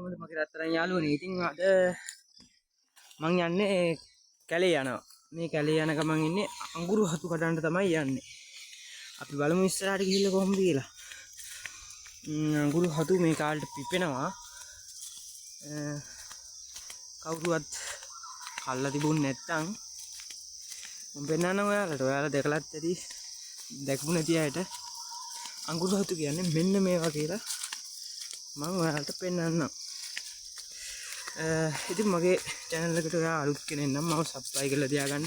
කොහොමද මගේ රත්තරන් යාළුවනේ. ඉතින් අද මං යන්නේ කැලේ යනවා. මේ කැලේ යන ගමන් ඉන්නේ අඟුරු හතු කඩන්න තමයි යන්නේ. අපි බලමු ඉස්සරහට ගිහිල්ලා කොහොමද කියලා. අඟුරු හතු මේ කාලේට පිපෙනවා. කවුරුවත් කල්ලා තිබුණ නැත්තම් මම පෙන්නන්නම් ඔයාලට. ඔයාලා දැකලත් ඇති. දැක්මු නැති අයට අඟුරු හතු කියන්නේ මෙන්න මේවා කියලා මම ඔයාලට පෙන්නන්නම්. ඉතින් මගේ channel එකට ඔයා අලුත් කෙනෙක් නම් මම subscribe කරලා තියාගන්න.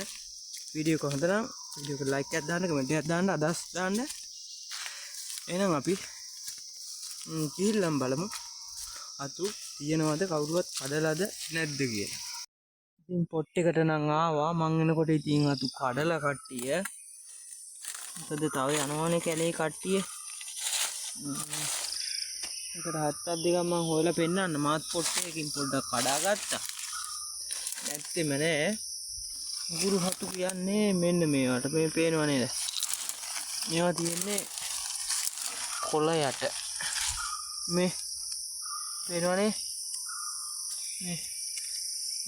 වීඩියෝ එක හොඳ නම් වීඩියෝ එකට like එකක් දාන්න, comment එකක් දාන්න, අදහස් දාන්න. එහෙනම් අපි ගිහිල්ලා බලමු අතු තියනවද කවුරුවත් කඩලාද නැද්ද කියලා. ඉතින් පොට් එකට නම් ආවා මං එනකොට ඉතින් අතු කඩලා කට්ටිය. මොකද තව යනවනේ කැලේ කට්ටිය. ඒකට හත්තක් දෙකක් මම හොයලා පෙන්නන්න. මාත් පොට් එකකින් පොඩ්ඩක් කඩාගත්තා. නැත්තෙම නෑ. අඟුරු හතු කියන්නේ මෙන්න මේවට. මේ පේනව නේද? මේවා තියෙන්නේ කොළ යට. මේ පේනවනේ?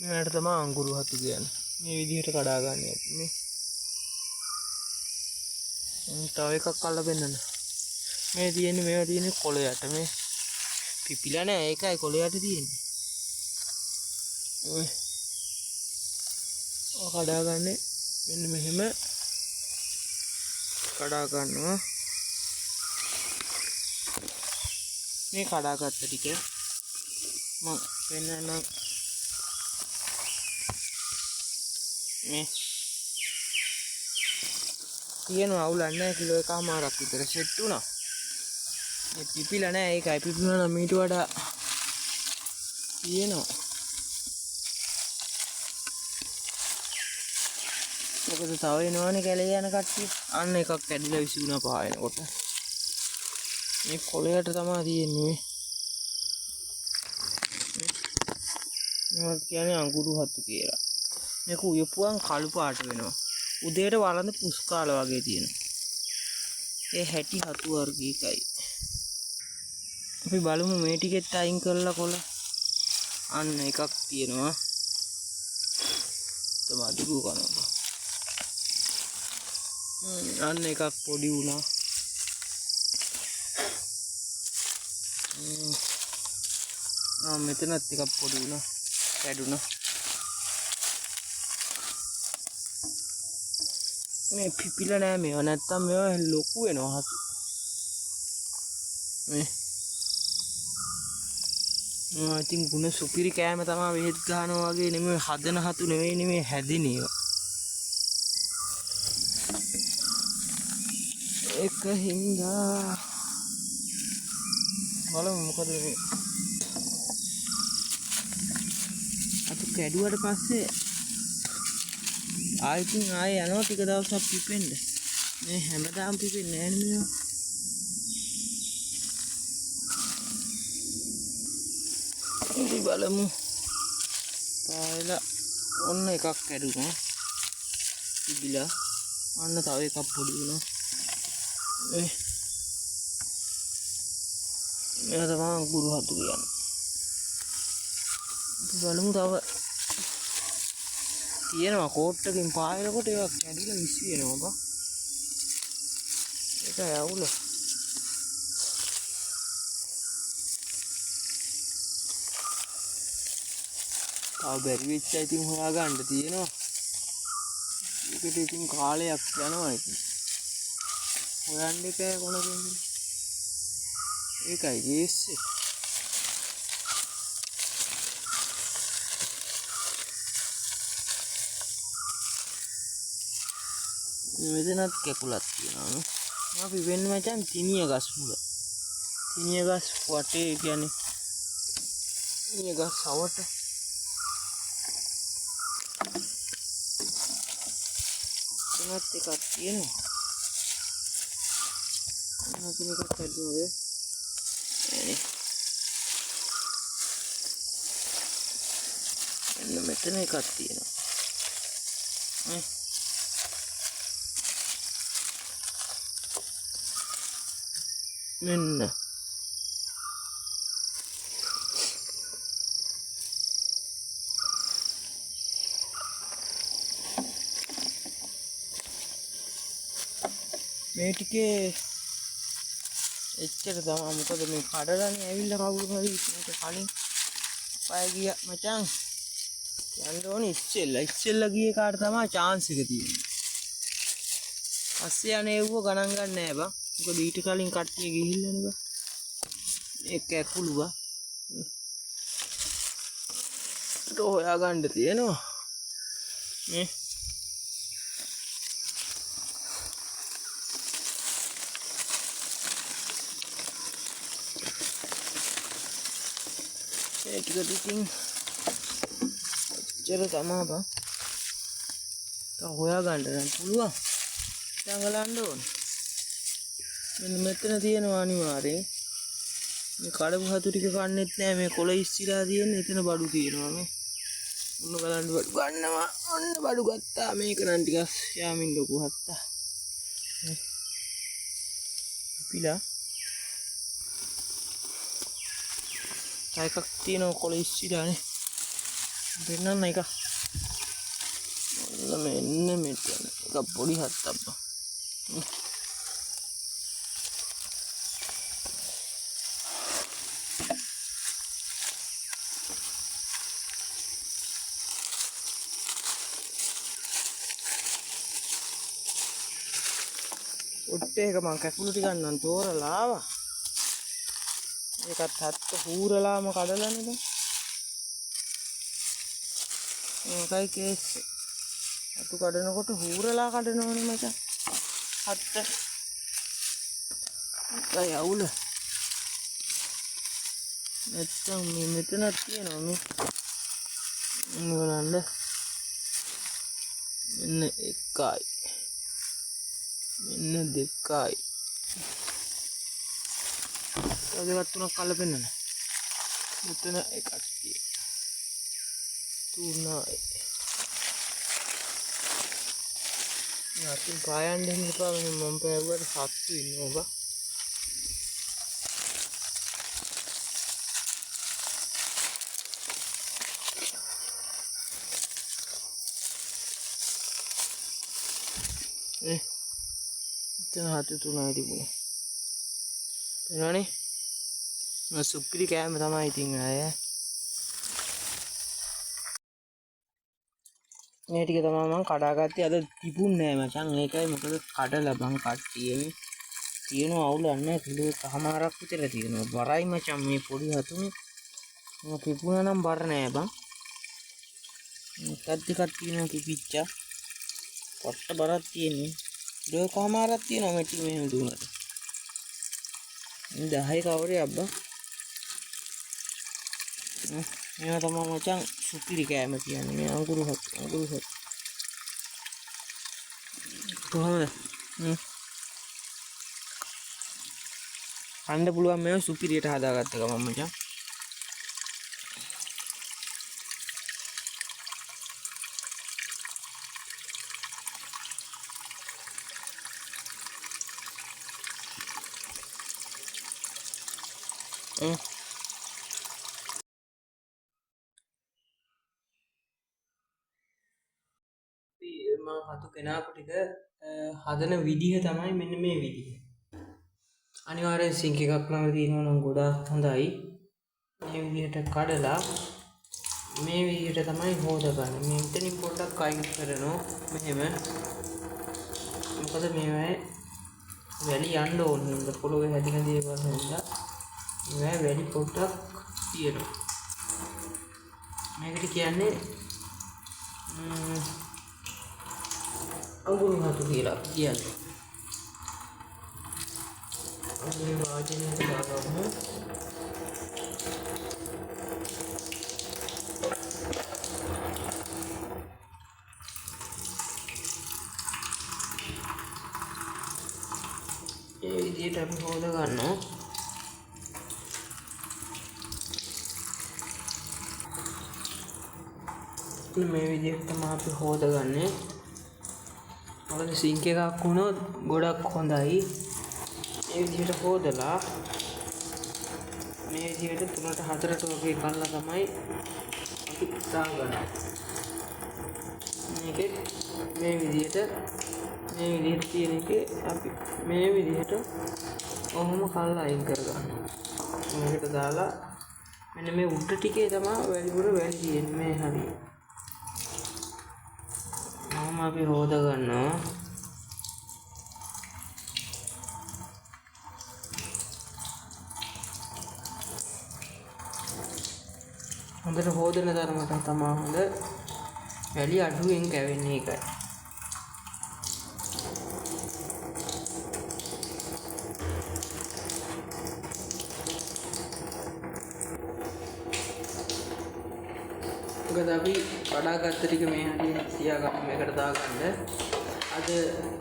මේවට තමයි අඟුරු හතු කියන්නේ. මේ විදිහට කඩා ගන්න ඕනේ. මේ තව එකක් අල්ල පෙන්නන්න. මේ තියෙන්නේ මේවා තියෙන්නේ කොළ යට. මේ පිපිලා නෑ. ඒකයි කොළ යට තියෙන්නේ. ඔය කඩා ගන්න මෙන්න මෙහෙම කඩා ගන්නවා. මේ කඩාගත්ත ටික මම පෙන්නන්නම්. මේ තියෙනවා අවුලක් නැහැ. කිලෝ එකමාරක් විතර සෙට් වුණා. මේ පිපිලා නැහැ. ඒකයි පිපුණා නම් ඊට වඩා තියෙනවා. මොකද තව එනවනේ කැලේ යන කට්ටිය. අන්න එකක් කැඩිලා විසුණා පායනකොට. මේ කොළයට තමයි තියෙන්නේ. මේවා කියන්නේ අඟුරු හතු කියලා. මේක උයපුවම් කළු පාට වෙනවා. උදේට වළඳ පුස්කාල වගේ තියෙනවා. ඒ හැටි හතු වර්ගයකයි. අපි බලමු මේ ටිකෙත් අයින් කරලා කොළ. අන්න එකක් තියෙනවා. තමයි දුරු කරනවා. අන්න එකක් පොඩි වුණා. මෙතනත් ටිකක් පොඩි වුණා. කැඩුණා. මේ පිපිලා නෑ මේවා. නැත්තම් මේවා ලොකු වෙනවා හතු. මේ ඉතින් ගුණ සුපිරි කෑම තමයි වෙහෙත් ගන්නවා වගේ නෙමෙයි. හදන හතු නෙවෙයි නෙමෙයි හැදින ඒවා. එක හින්දා බලමු මොකද මේ අතු කැඩුවට පස්සේ ආයෙත් යනවා ටික දවසක් පිපෙන්න. මේ හැමදාම පිපෙන්නේ නැහැ නේ මේවා. ඉතින් බලමු. පායලා ඔන්න එකක් කැඩුනා. තිබිලා අන්න තව එකක් පොඩි වුණා. මේවා තමයි අඟුරු හතු කියන්නේ. බලමු තව තියෙනවා කෝට්ටකින් පායනකොට ඒවා කැඩිලා විසි වෙනවා බා. ඒකයි අවුල. තව බැරි වෙච්ච ඉතින් හොයාගන්න තියෙනවා. ඒකට ඉතින් කාලයක් යනවා ඉතින්. හොයන්න එකයි කොනකින්. ඒකයි ජීස්සේ. මෙතනත් කැකුලක් තියෙනවා. අපි වෙන්න මචං තිනිය ගස් මුල. තිනිය ගස් වටේ කියන්නේ තිනිය ගස් සවට. එතනත් එකක් තියෙනවා. මෙතන එකක් කැඩුණාද? එනේ. එන්න මෙතන එකක් තියෙනවා. මෙන්න මේ ටිකේ එච්චර තමයි. මොකද මේ කඩලානේ ඇවිල්ලා කවුරු හරි මේක කලින් පය ගියා මචං. යන්න ඕනේ ඉස්සෙල්ලා ගියේ කාට තමයි chance එක තියෙන්නේ. පස්සේ යන්නේ ඒව ගණන් ගන්න නෑ බං. මොකද ඊට කලින් කට්ටිය ගිහිල්ලානේ බං. ඒක ඇකුළු බං. ඒක හොයා ගන්න තියෙනවා. මේ ඒක ටිකකින් චර තමා බං. තව හොයා ගන්න නම් පුළුවන්. දඟලන්න ඕනේ. මෙන්න මෙතන තියෙනවා අනිවාර්යෙන්. මේ කඩපු හතු ටික කන්නෙත් නෑ. මේ කොළ ඉස්සිලා තියෙන එතන බඩු තියෙනවා මේ. ඔන්න බලන්න බඩු ගන්නවා. ඔන්න බඩු ගත්තා. මේක නම් ටිකක් යාමින් ලොකු හත්තා. පිපිලා. එකක් තියෙනවා කොළ ඉස්සිලානේ. දෙන්නන්න එක. ඔන්න මෙන්න මෙතන. එක පොඩි හත්තක් බං. ඔට්ටේක මං කැකුළු ටිකක් නම් තෝරලා ආවා. ඒකත් හත්ත හූරලාම කඩලානේ දැන්. ඒකයි කේස්. අතු කඩනකොට හූරලා කඩනවනේ මචං. හත්ත. ඒකයි අවුල. නැත්තම් මේ මෙතනක් තියෙනවා මේ. බලන්න. මෙන්න එකයි. මෙන්න දෙකයි. තව දෙකක් තුනක් අල්ල පෙන්නන්න. මෙතන එකක් තියෙනවා. තුනයි. යාතින් පායන්න දෙන්න එපා. මම පෑවුවට සත්තු ඉන්නවා බා. එතන හතු තුනයි තිබුණේ. එනවනේ. මම සුපිරි කෑම තමයි ඉතින් ආයේ. මේ ටික තමයි මම කඩාගත්තේ. අද තිබුණේ නෑ මචං. ඒකයි මොකද කඩලා බං කට්ටියේ. තියෙනවා අවුලක් නෑ. කිලෝ එකමාරක් විතර තියෙනවා. බරයි මචං මේ පොඩි හතුනේ. මම තිබුණා නම් බර නෑ බං. එකක් දෙකක් තියෙනවා කිපිච්චා. පොට්ට බරක් තියෙන්නේ. කිලෝ එකමාරක් තියෙනවා මෙටි මෙහෙම දුන්නට. 10 කවරේ අබ්බා. මේවා තමයි මචං සුපිරි කෑම කියන්නේ. මේ අඟුරු හත් කොහොමද? කන්න පුළුවන් මේවා සුපිරියට හදාගත්ත ගමන් මචං. මම හතු කෙනාපු ටික හදන විදිහ තමයි මෙන්න මේ විදිහ. අනිවාර්යෙන් සිංක් එකක් ළඟ තියෙනවා නම් ගොඩාක් හොඳයි. මේ විදිහට කඩලා මේ විදිහට තමයි හොදගන්නේ. මේ මෙතනින් පොඩ්ඩක් අයින් කරනවා මෙහෙම. මොකද මේවා වැලි යන්න ඕන හින්දා පොළොවේ හැදින දේවල් හින්දා මේවා වැලි පොඩ්ඩක් තියෙනවා. මේකට කියන්නේ අඟුරු හතු කියලා කියන්නේ. අඟුරු වාජනයට දාගමු. ඒ විදිහට අපි හොද ගන්නවා. මේ විදිහට තමයි අපි හොදගන්නේ. මොකද සිංක් එකක් වුණොත් ගොඩක් හොඳයි. මේ විදිහට හොදලා මේ විදිහට 3ට 4ට වගේ කල්ලා තමයි අපි දාගන්නේ. මේකේ මේ විදිහට මේ විදිහට තියෙන එකේ අපි මේ විදිහට ඔහොම කල්ලා අයින් කරගන්නවා. මේකට දාලා මෙන්න මේ උඩ ටිකේ තමයි වැඩිපුර වැලි තියෙන්නේ මේ හරිය. මම අපි හොද ගන්නවා. හොඳට හොදන තරමට තමයි හොඳ වැලි අඩුවෙන් කැවෙන්නේ ඒකයි. මොකද අපි වඩාගත්ත ටික මේ හරියට තියාගන්න මේකට දාගන්න. අද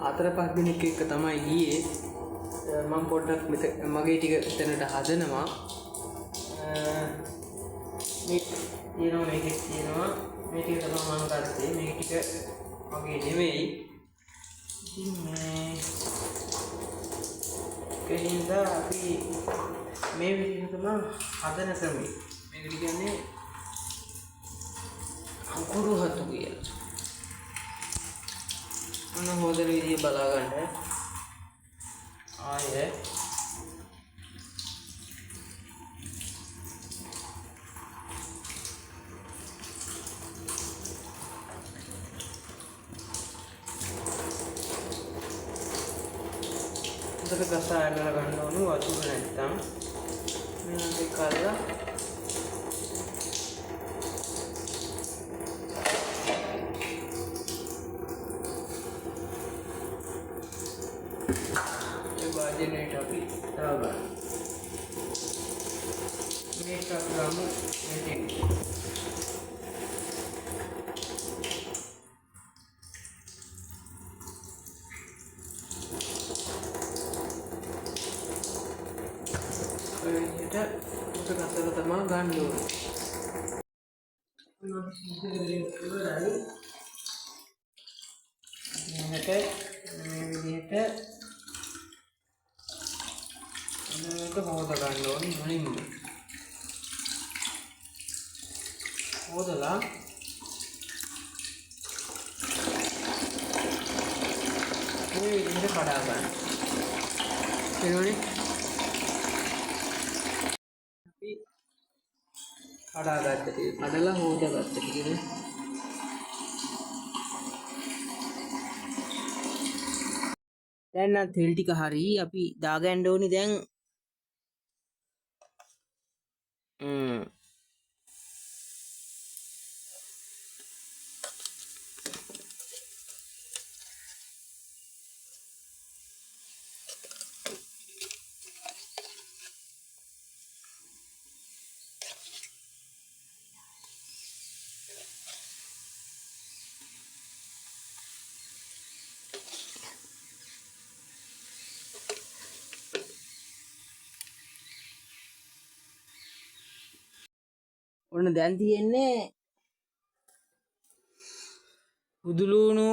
4-5 දිනක එක තමයි ගියේ. මම පොඩ්ඩක් මගේ ටික එතනට හදනවා. මේ තියෙනවා මේකේ තියෙනවා මේ ටික තමයි මම ගත්තේ. මේ ටික මගේ නෙවෙයි. ඉතින් මේ කෙලින්ද අපි මේ විදිහට තමයි හදන ක්‍රමය. මේකට කියන්නේ අකුරු හතු කියලා. මොන හොදන විදිය බලා ගන්න. ආයේ උදේ ගසා අරගෙන ගන්න ඕනේ වතුර නැත්තම් මේක කරලා වාජනේට අපි දාගන්න. මේක ගමු මෙතෙක්. ඒකට උඩ රසල තමයි ගන්න ඕනේ. මොනවද ඉතින් ඉවරයි. ඊළඟට මේ විදිහට මේක හොද ගන්න ඕනේ මුලින්ම. හොදලා මේ විදිහට කඩා ගන්න. එනෝනේ අපි කඩාගත්ත ටික කඩලා හොදගත්ත ටිකනේ. දැන් නම් තෙල් ටික හරි අපි දාගන්න ඕනේ දැන්. ඔන්න දැන් තියෙන්නේ උදුලුණු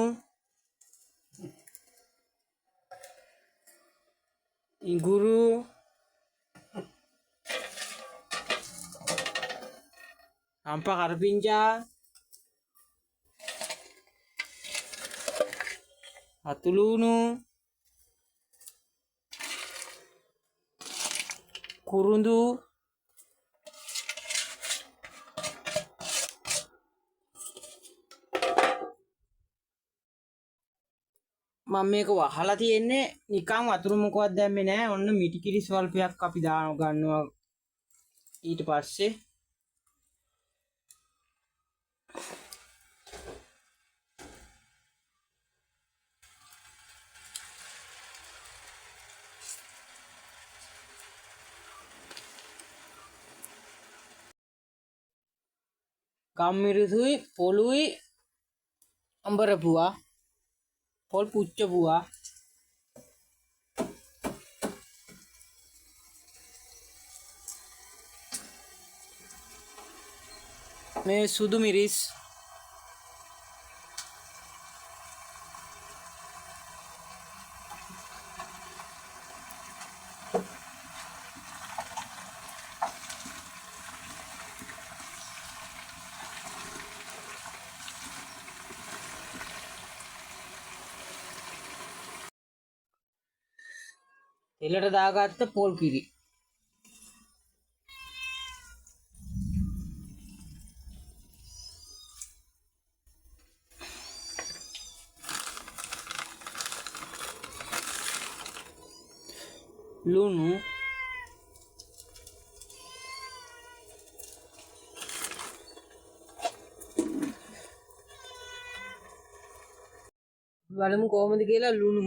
ඉඟුරු අම්පා කරපිංචා අතුලුණු කුරුඳු මම මේක වහලා තියෙන්නේ නිකන් වතුර මොකවත් දැම්මේ නැහැ. ඔන්න මිටිකිරි ස්වල්පයක් අපි දාන ගන්නවා ඊට පස්සේ. ගම්මිරිසුයි පොළුයි අඹරපුවා පොල් පුච්චපුවා මේ සුදු මිරිස් එලට දාගත්ත පොල් කිරි. ලුණු බලමු කොහොමද කියලා. ලුණු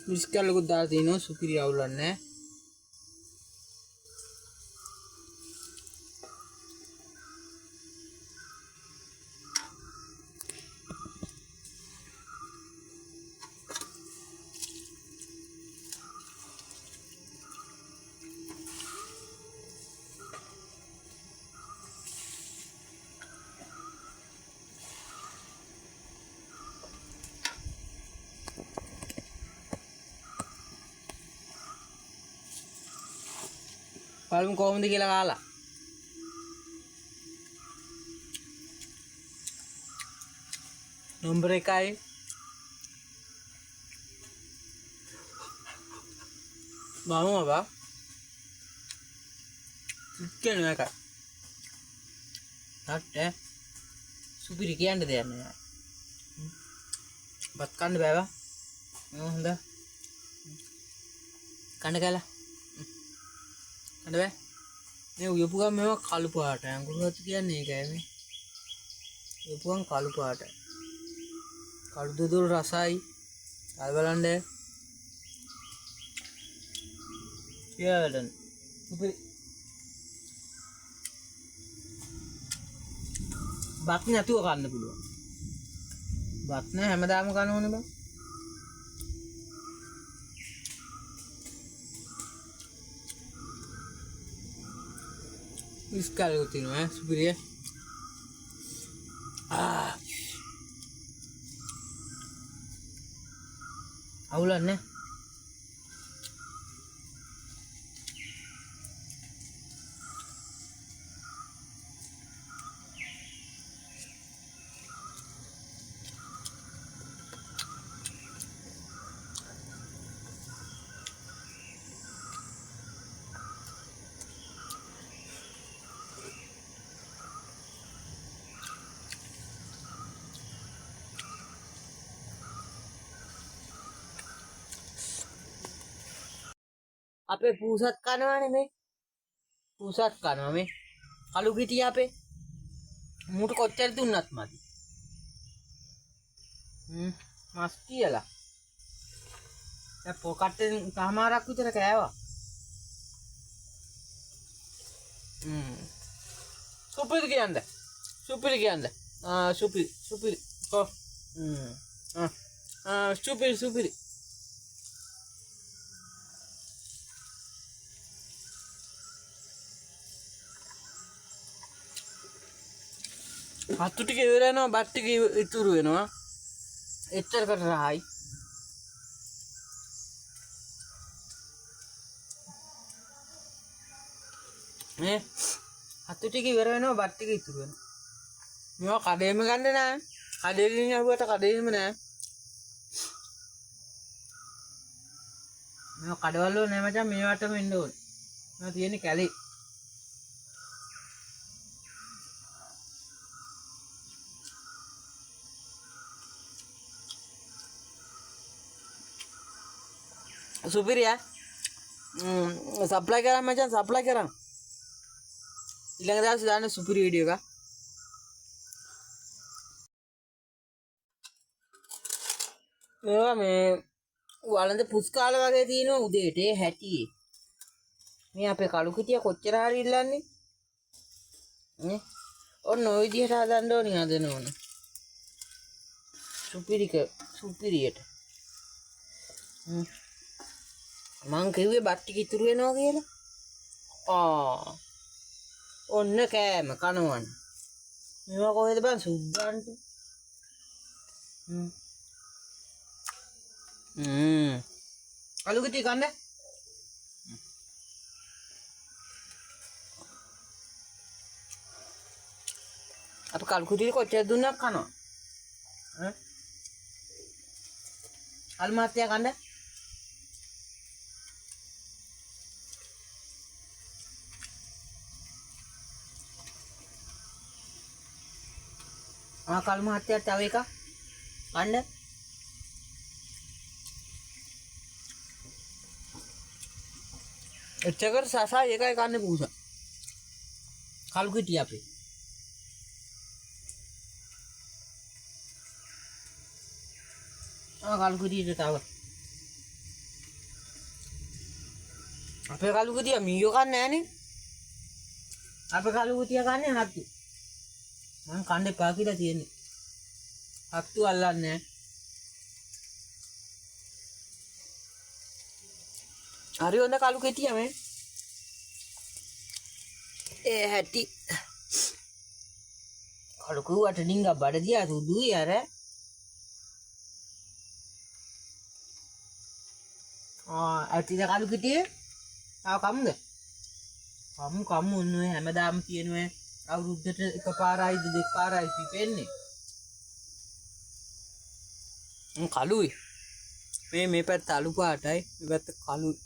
මිස්කල්ලකුත් දාලා තිනවා. සුපිරි අවුලන්නේ නැහැ. බලමු කොහොමද කියලා කාලා. නම්බර 1යි බලමු බා. චිකන් එකයි. තාත්තේ සුපිරි කියන්න දෙයක් නෑ. බත් කන්න බෑ බා. හොඳ. කන්න කලා. කන්න බෑ. මේ උයපු ගම මේවා කළු පාටයි. අඟුරුවත් කියන්නේ ඒකයි මේ. උයපු ගම කළු පාටයි. කළු දුදුල් රසයි. අය බලන්න. කියලාද? සුපිරි. බත් නැතුව කන්න පුළුවන්. බත් නෑ හැමදාම කන්න ඕනේ බං. ඉස්කාලේ තියනවා සුපිරිය. අවුලන්නේ. අපේ පූසත් කනවානේ මේ. පූසත් කනවා මේ. කළු කිටිය අපේ. මූට කොච්චර දුන්නත් මදි. මස් කියලා. දැන් පොකට්ටෙන් තහමාරක් විතර කෑවා. සුපිරි කියන්නේ. සුපිරි කියන්නේ. සුපිරි. කො. සුපිරි. හත්තු ටික ඉවර වෙනවා. බත් ටික ඉතුරු වෙනවා. එච්චරකට රහයි. මේ හත්තු ටික ඉවර වෙනවා. බත් ටික ඉතුරු වෙනවා. මේවා කඩේම ගන්න නෑ. කඩේකින් ආවුවට කඩේම නෑ. මේවා කඩවල නෑ මචං. මේවටම එන්න ඕනේ. මේවා තියෙන්නේ කැලේ. සුපිරිය. සප්ලයි කරා මචං. සප්ලයි කරා. ඊළඟ දවසේ දාන්න සුපිරි වීඩියෝ එකක්. මේවා මේ වළඳ පුස්කාල වගේ තියෙනවා උදේට හැටියේ. මේ අපේ කළු කිටිය කොච්චර හරි ඉල්ලන්නේ නේ. ඔන්න ඔය විදිහට හදන්න ඕනි. හදන ඕන සුපිරියට. මං කිව්වේ බත් ටික ඉතුරු වෙනවා කියලා. ඔන්න කෑම කනවන්න. මේවා කොහෙද බං සුද්දාන්ට? කළු කිටිය කන්න. අපි කල් කුටි කොච්චර දුන්නක් කනවා ඈ කල් මාත්‍යා කන්න කල් මාත්‍යා තව එකක් කන්න එච්චකට සසා එකයි කන්න පුසා කල් කුටි අපේ කල් කුටියට තව අපේ කල් කුටිය මීයෝ කන්නේ නෑනේ අපේ කල් කුටිය කන්නේ හත්තු මම කන්න එපා කියලා තියෙන්නේ හත්තු අල්ලන්නේ නෑ හරි හොඳ කල් කුටිය මේ ඒ හැටි කල් කුවට ඩිංග බඩ දියා සුදුයි අර ඇතිද කලු කිටියේ ආව කමුද කමු ඔන්නේ හැමදාම කියනවා අවුරුද්දට එකපාරයිද දෙපාරයි පිපෙන්නේ කලුයි මේ පැත්ත අලු පාටයි මේ පැත්ත කලුයි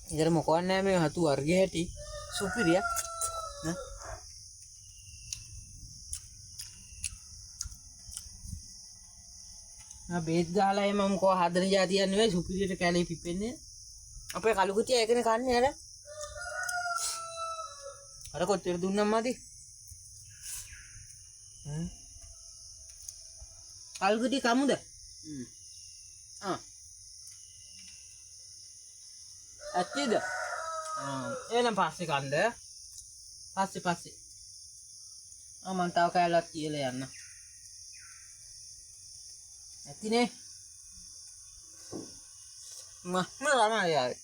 ඉතින් මොකවත් නැහැ මේ හතු වර්ගයේ හැටි සුපිරිය නේ බේත් ගහලා එම මොකෝ හදන જાතියක් නෙවෙයි සුපිරියට කැලේ පිපෙන්නේ අපේ කලු කුටිය ඒකනේ කන්නේ අර කොච්චර දුන්නම් මදි කලු කුටිය කමුද ඇත්තද එහෙනම් පස්සේ කන්ද පස්සේ මම තව කැලක් තියලා යන්න ඇතිනේ ළමයි ආවේ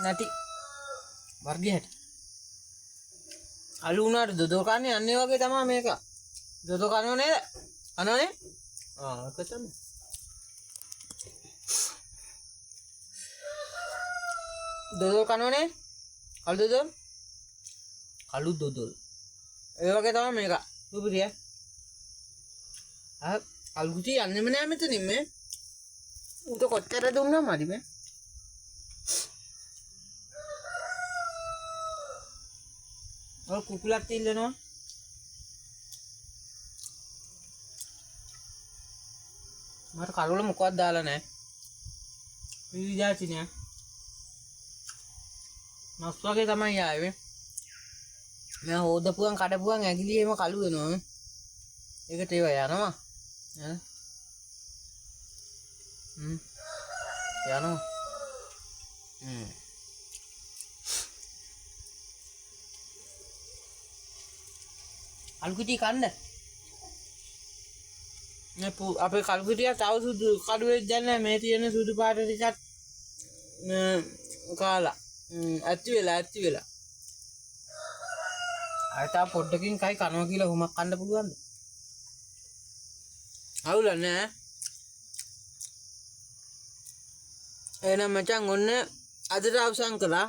නැති වර්ගයට අලු උනාට දොදෝ කන්නේ අන්නේ වගේ තමයි මේක දොදෝ කනෝ නේද කනෝනේ ඒක තමයි දොදෝ කනෝනේ කළු දොදෝ ඒ වගේ තමයි මේක සුපිරිය කල් කුටි යන්නෙම නෑ මෙතනින් මේ උට කොච්චර දුන්නා මදි මේ ඔය කුකුලක් තිල්ලනවා මට කලවල මොකවත් දාලා නෑ පිළිජාති නෑ මස් වගේ තමයි ආවේ මම හොදපුවන් කඩපුවන් ඇගිලි එහෙම කළු වෙනවා ඒකට ඒවා යනවා යනවා කල්කුටි කන්න අපේ කල්කුටිය තව සුදු කඩුවේ දැන් මේ තියෙන සුදු පාට ටිකක් කාලා ඇත්ති වෙලා ආයතා පොඩ්ඩකින් කයි කනවා කියලා හුමක් කන්න පුළුවන්ද අවුල නෑ එහෙනම් මචං ඔන්න අදට අවසන් කළා